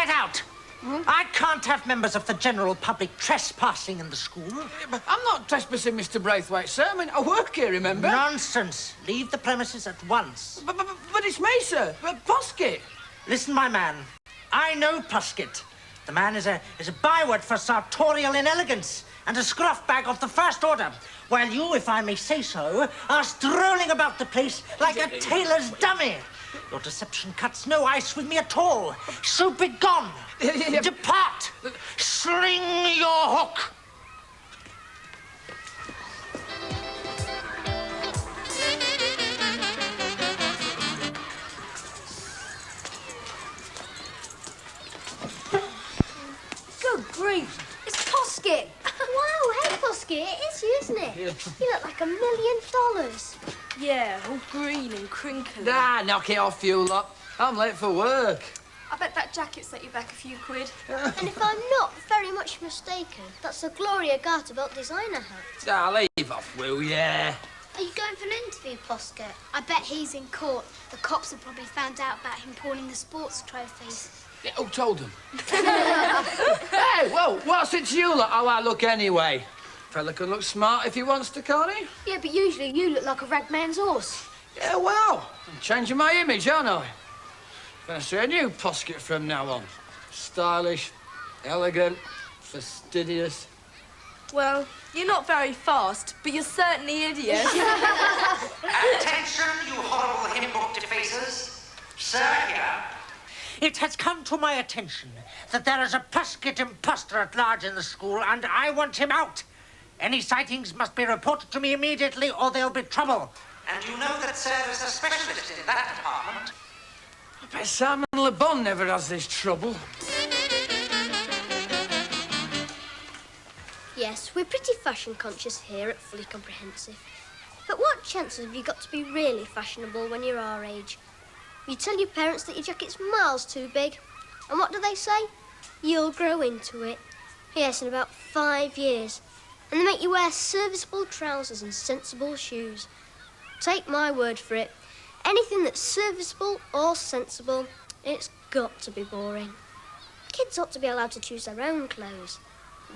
Get out! I can't have members of the general public trespassing in the school. But I'm not trespassing, Mr. Braithwaite, sir. I mean, I work here, remember? Nonsense. Leave the premises at once. But it's me, sir. Poskitt. Listen, my man. I know Poskitt. The man is a byword for sartorial inelegance and a scruff bag of the first order, while you, if I may say so, are strolling about the place like a tailor's dummy. Your deception cuts no ice with me at all. So be gone. Depart. Sling your hook. Good grief. It's Poskitt. Wow, hey, Poskitt, it is you, isn't it? Yeah. You look like $1 million. Yeah, all green and crinkly. Nah, knock it off, you lot. I'm late for work. I bet that jacket set you back a few quid. And if I'm not very much mistaken, that's a Gloria Garterbelt designer hat. Ah, leave off, will ya? Are you going for an interview, Poskitt? I bet he's in court. The cops have probably found out about him pawning the sports trophies. Yeah, who told them? Hey, well, what's it to you lot how I look anyway? Fella can look smart if he wants to, can't he? Yeah, but usually you look like a ragman's horse. Yeah, well, I'm changing my image, aren't I? Gonna see a new Poskitt from now on. Stylish, elegant, fastidious. Well, you're not very fast, but you're certainly hideous. Attention, you horrible hymn-book defacers. Sir, here. It has come to my attention that there is a Poskitt imposter at large in the school, and I want him out. Any sightings must be reported to me immediately, or there'll be trouble. And you know that Sir is a specialist in that department. I bet Simon Le Bon never has this trouble. Yes, we're pretty fashion conscious here at Fully Comprehensive. But what chances have you got to be really fashionable when you're our age? You tell your parents that your jacket's miles too big. And what do they say? You'll grow into it. Yes, in about 5 years. And they make you wear serviceable trousers and sensible shoes. Take my word for it. Anything that's serviceable or sensible, it's got to be boring. Kids ought to be allowed to choose their own clothes.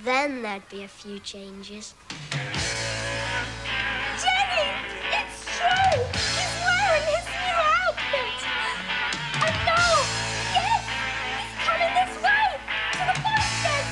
Then there'd be a few changes. Jenny! It's true! He's wearing his new outfit! And now, yes! He's coming this way! To the posters!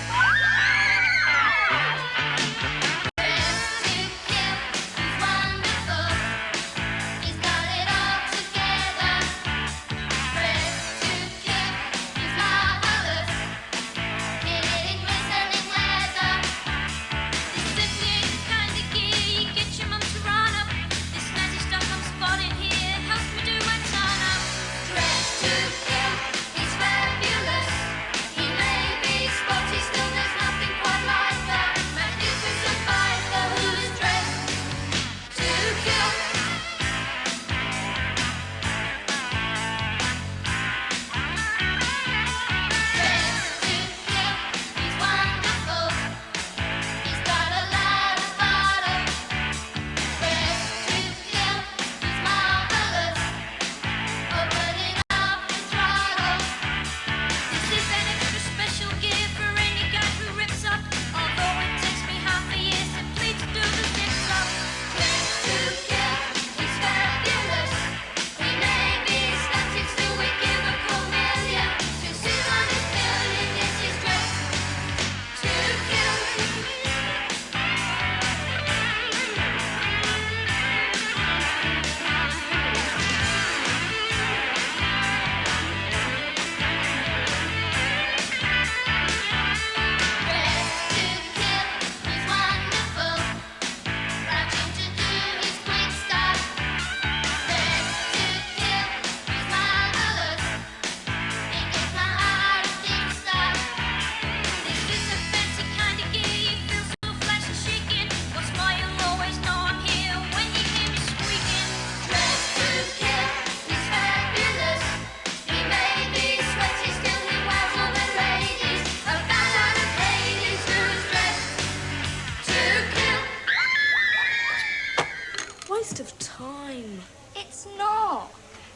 Waste of time. It's not.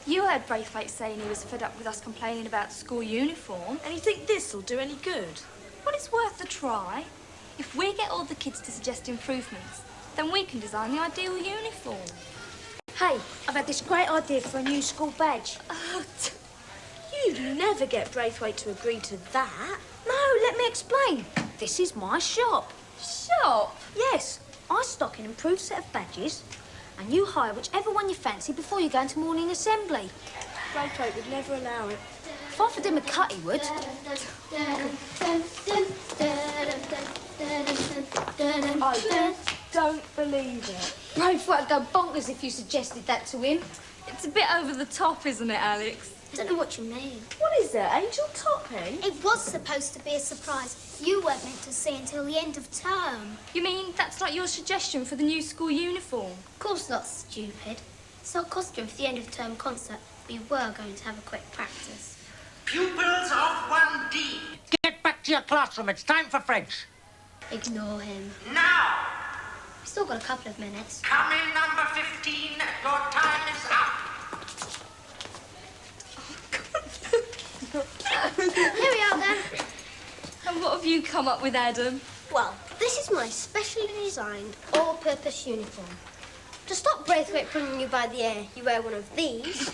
You heard Braithwaite saying he was fed up with us complaining about the school uniform. And you think this'll do any good? Well, it's worth a try. If we get all the kids to suggest improvements, then we can design the ideal uniform. Hey, I've had this great idea for a new school badge. You'd never get Braithwaite to agree to that. No, let me explain. This is my shop. Shop? Yes, I stock an improved set of badges, and you hire whichever one you fancy before you go into morning assembly. Braithwaite would never allow it. If I offered him a cut, he would. I don't believe it. Braithwaite would go bonkers if you suggested that to him. It's a bit over the top, isn't it, Alix? I don't know what you mean. What is it, Angel Topping? It was supposed to be a surprise. You weren't meant to see until the end of term. You mean that's like your suggestion for the new school uniform? Of course not, stupid. It's not costume for the end of term concert. We were going to have a quick practice. Pupils of 1D, get back to your classroom. It's time for French. Ignore him. Now, We've still got a couple of minutes. come in, number 15. Your time is up. Here we are, then. And what have you come up with, Adam? Well, this is my specially designed all-purpose uniform. To stop Braithwaite pulling you by the ear, you wear one of these.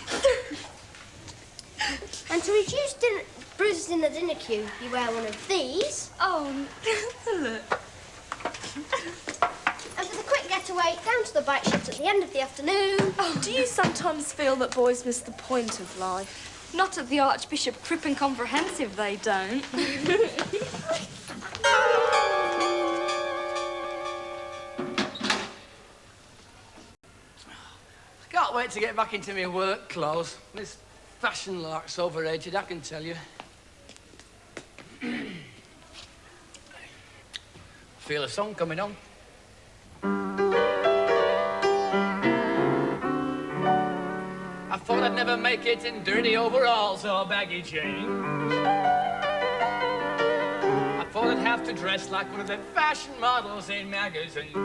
And to reduce bruises in the dinner queue, you wear one of these. Oh, look. And for the quick getaway, down to the bike shop at the end of the afternoon. Do you sometimes feel that boys miss the point of life? Not at the Archbishop Crippen Comprehensive, they don't. I can't wait to get back into my work clothes. This fashion lark's overrated, I can tell you. Feel a song coming on. I thought I'd never make it in dirty overalls or baggy jeans. I thought I'd have to dress like one of the fashion models in magazines. I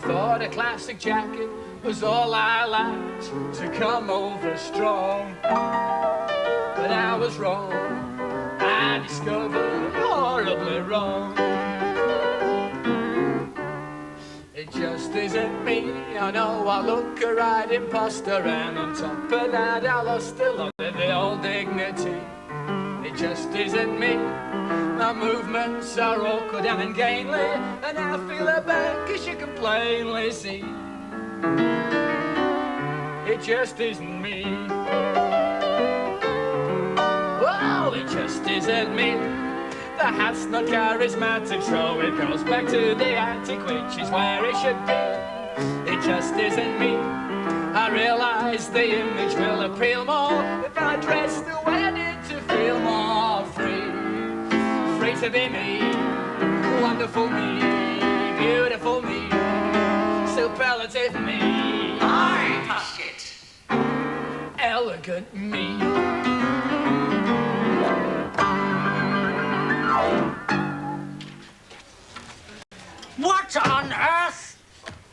thought a classic jacket was all I liked to come over strong. But I was wrong. I discovered horribly wrong. It just isn't me. I know I look a right imposter, and on top of that I lost a lot of the old dignity. It just isn't me. My movements are awkward and ungainly, and I feel a bad 'cause you can plainly see. It just isn't me. Oh, it just isn't me. The hat's not charismatic, so it goes back to the attic, which is where it should be. It just isn't me. I realise the image will appeal more if I dress the way I did to feel more free. Free to be me, wonderful me, beautiful me, superlative me. Aye, Poskitt. Elegant me. What on earth?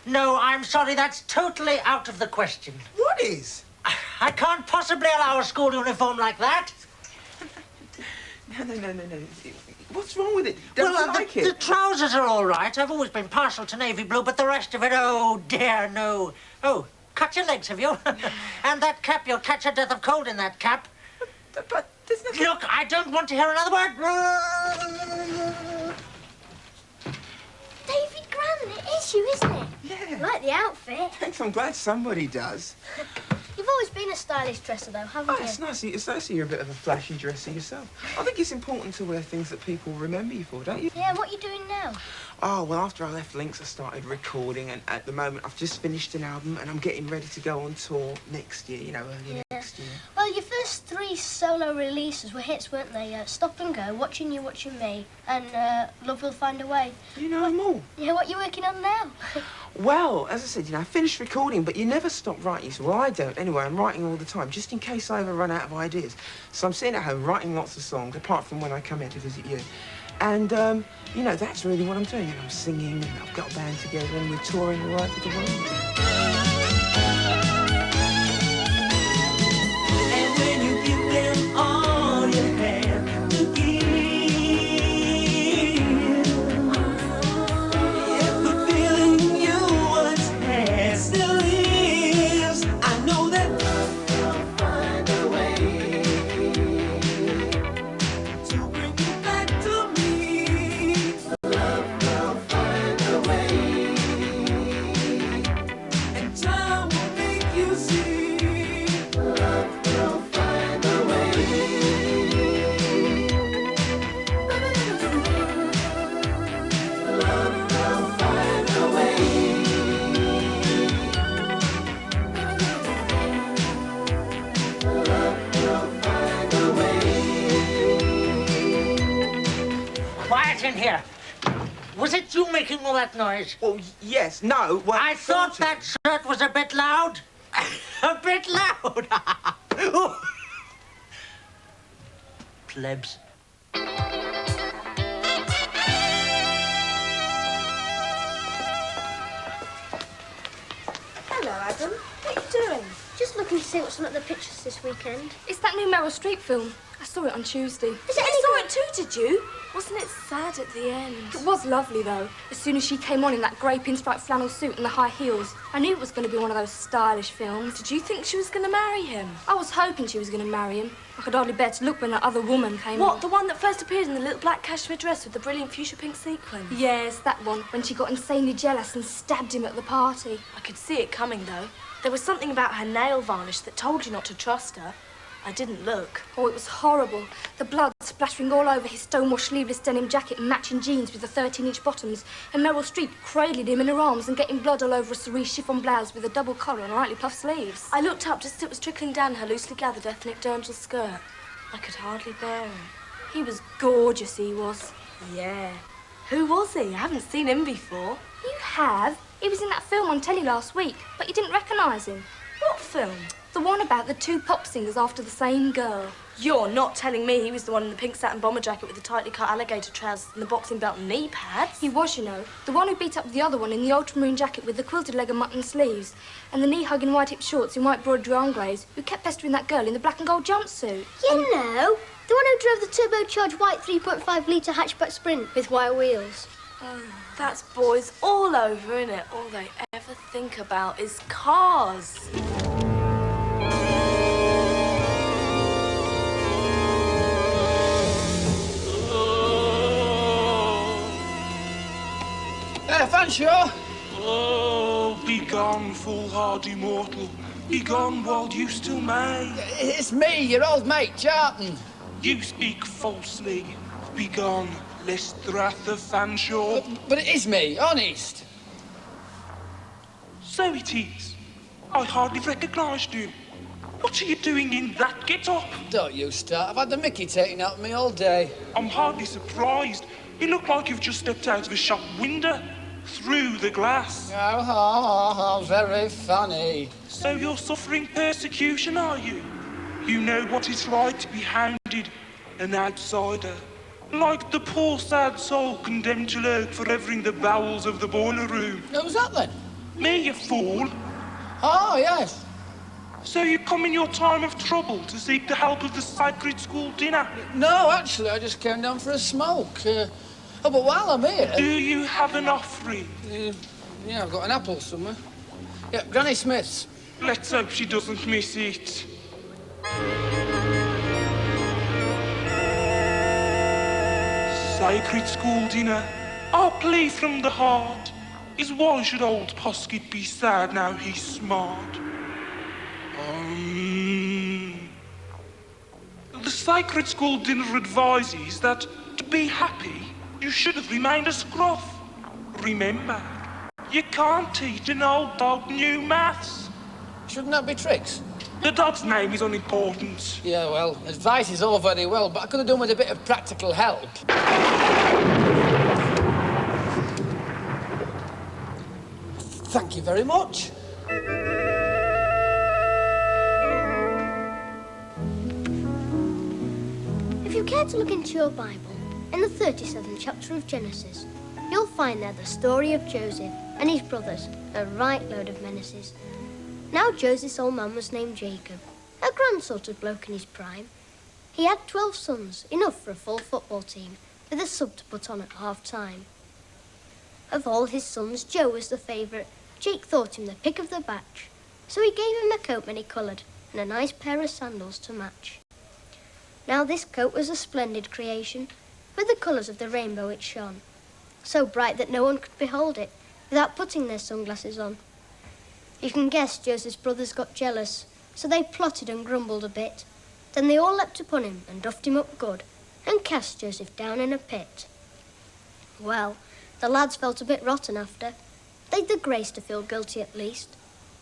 No, I'm sorry, that's totally out of the question. What is? I can't possibly allow a school uniform like that. No. What's wrong with it? Don't you like the it? trousers are all right. I've always been partial to navy blue, but the rest of it, oh, dear, no. Oh, cut your legs, have you? And that cap, you'll catch a death of cold in that cap. But there's nothing... Look, I don't want to hear another word. David Grannon, it is you, isn't it? Yeah. I like the outfit. Thanks, I'm glad somebody does. You've always been a stylish dresser, though, haven't Oh, you? it's nice that you're a bit of a flashy dresser yourself. I think it's important to wear things that people remember you for, don't you? Yeah, and what are you doing now? Oh, well, after I left Links, I started recording, and at the moment, I've just finished an album, and I'm getting ready to go on tour next year, early next year. Well, your first 3 solo releases were hits, weren't they? Stop and Go, Watching You, Watching Me, and Love Will Find a Way. You know them all. Yeah, what are you working on now? Well, as I said, I finished recording, but you never stop writing. So, well, I don't. Anyway, I'm writing all the time, just in case I ever run out of ideas. So I'm sitting at home writing lots of songs, apart from when I come in to visit you. And, that's really what I'm doing. And I'm singing, and I've got a band together, and we're touring all right with the world. making all that noise? Well, yes, no, well... I thought sort of. that shirt was a bit loud. A bit loud. Plebs. Hello, Adam. What are you doing? Just looking to see what's on at the pictures this weekend. It's that new Meryl Streep film. I saw it on Tuesday. You saw it too, did you? Wasn't it sad at the end? It was lovely, though. As soon as she came on in that grey pinstripe flannel suit and the high heels, I knew it was going to be one of those stylish films. Did you think she was going to marry him? I was hoping she was going to marry him. I could hardly bear to look when that other woman came What, on. the one that first appeared in the little black cashmere dress with the brilliant fuchsia pink sequin? Yes, that one, when she got insanely jealous and stabbed him at the party. I could see it coming, though. There was something about her nail varnish that told you not to trust her. I didn't look. Oh, it was horrible. The blood splattering all over his stonewashed sleeveless denim jacket and matching jeans with the 13-inch bottoms, and Meryl Streep cradling him in her arms and getting blood all over a cerise chiffon blouse with a double collar and lightly puffed sleeves. I looked up just as it was trickling down her loosely gathered ethnic dirndl skirt. I could hardly bear him. He was gorgeous, he was. Yeah. Who was he? I haven't seen him before. You have? He was in that film on telly last week, but you didn't recognise him. What film? The one about the two pop singers after the same girl. You're not telling me he was the one in the pink satin bomber jacket with the tightly cut alligator trousers and the boxing belt and knee pads? He was, you know. The one who beat up the other one in the ultramarine jacket with the quilted leg and mutton sleeves, and the knee-hugging white-hip shorts in white broad anglaise, who kept pestering that girl in the black and gold jumpsuit. You know, the one who drove the turbocharged white 3.5-litre hatchback Sprint with wire wheels. That's boys all over, innit? All they ever think about is cars. Fanshawe! Oh, be gone, foolhardy mortal. Be gone while you still may. It's me, your old mate, Kjartan. You speak falsely. Be gone, lest the wrath of Fanshawe. But it is me, honest. So it is. I hardly recognised you. What are you doing in that get-up? Don't you start. I've had the mickey taken out of me all day. I'm hardly surprised. You look like you've just stepped out of a shop window. Through the glass. Oh, very funny. So you're suffering persecution, are you? You know what it's like to be hounded, an outsider. Like the poor sad soul condemned to lurk forever in the bowels of the boiler room. Who's that then? Me, you fool. Oh, yes. So you come in your time of trouble to seek the help of the sacred school dinner? No, actually, I just came down for a smoke. Oh, but while I'm here... Do you have an offering? Yeah, I've got an apple somewhere. Yeah, Granny Smith's. Let's hope she doesn't miss it. Sacred school dinner, our plea from the heart, is why should old Poskitt be sad now he's smart? The sacred school dinner advises that to be happy, you should have remained a scruff. Remember, you can't teach an old dog new maths. Shouldn't that be tricks? The dog's name is unimportant. Yeah, well, advice is all very well, but I could have done with a bit of practical help. Thank you very much. If you care to look into your Bible, in the 37th chapter of Genesis, you'll find there the story of Joseph and his brothers, a right load of menaces. Now Joseph's old man was named Jacob, a grand sort of bloke in his prime. He had 12 sons, enough for a full football team, with a sub to put on at half-time. Of all his sons, Joe was the favourite. Jake thought him the pick of the batch, so he gave him a coat many-coloured and a nice pair of sandals to match. Now this coat was a splendid creation, with the colours of the rainbow it shone, so bright that no one could behold it without putting their sunglasses on. You can guess Joseph's brothers got jealous, so they plotted and grumbled a bit. Then they all leapt upon him and duffed him up good, and cast Joseph down in a pit. Well, the lads felt a bit rotten after. They'd the grace to feel guilty at least,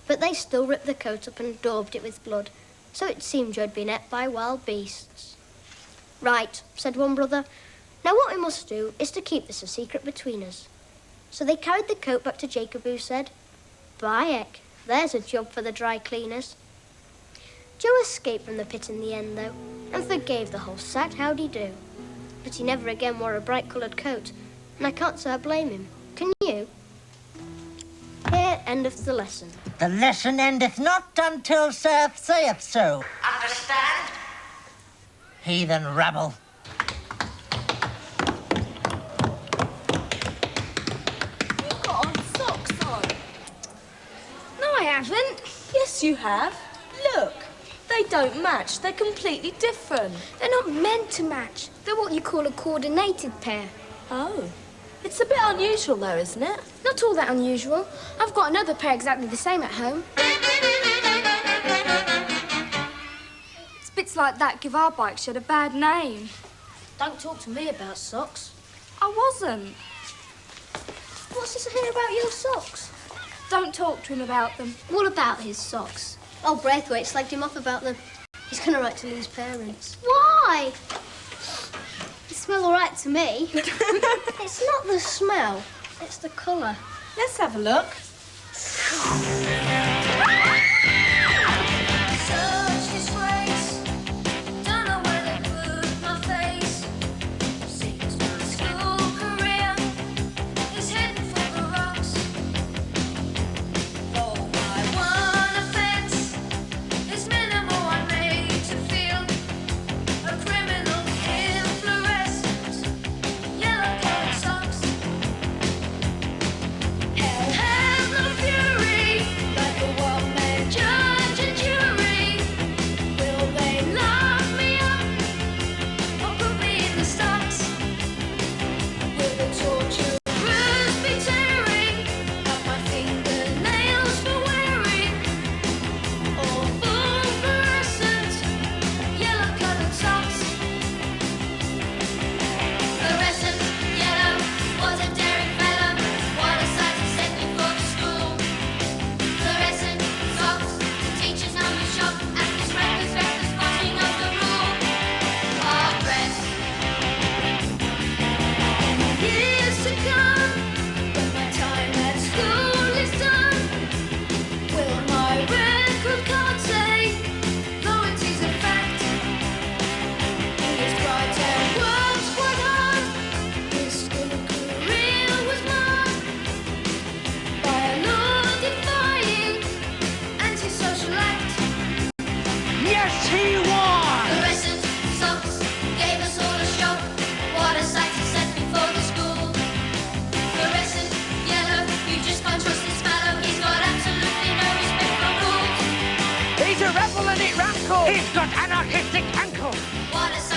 but they still ripped the coat up and daubed it with blood, so it seemed Joe'd been ate by wild beasts. Right, said one brother, now what we must do is to keep this a secret between us. So they carried the coat back to Jacob, who said, "By heck, there's a job for the dry cleaners." Joe escaped from the pit in the end, though, and forgave the whole set howdy-do. But he never again wore a bright-coloured coat, and I can't say I blame him. Can you? Here endeth the lesson. The lesson endeth not until Sir saith so. Understand? Heathen rabble. You've got on socks on. No, I haven't. Yes, you have. Look, they don't match. They're completely different. They're not meant to match. They're what you call a coordinated pair. Oh. It's a bit unusual, though, isn't it? Not all that unusual. I've got another pair exactly the same at home. It's bits like that give our bike shed a bad name. Don't talk to me about socks. I wasn't. What's this I hear about your socks? Don't talk to him about them. What about his socks? Old Braithwaite slagged him off about them. He's going to write to Lou's parents. Why? They smell all right to me. It's not the smell, it's the colour. Let's have a look. Such disgrace. Don't know where they put my face. Seems my school career is heading for the rocks. For my one offence is minimal. I made to feel a criminal inflorescence. Yellow-coloured socks. Hell have no fury, like a one-man judge and jury. Will they lock me up or put me in the stocks? Will the torturers be tearing up my fingernails for wearing, or fluorescent yellow-coloured socks? Fluorescent yellow was a daring fellow. What a sight to send me for to school. Fluorescent socks, the teachers know me shop at this reckless spotting of the rule of dress. In the years to come, when my time at school is done, will my record card say, though it is a fact, he is bright and works quite hard. His school career was marked by a law-defying antisocial act. Yes, he was! Fluorescent socks gave us all a shock. What a sight to set before the school. Fluorescent yellow, you just can't trust this fellow. He's got absolutely no respect for rules. He's a rebel and it rankles. He's got anarchistic ankles. What a sight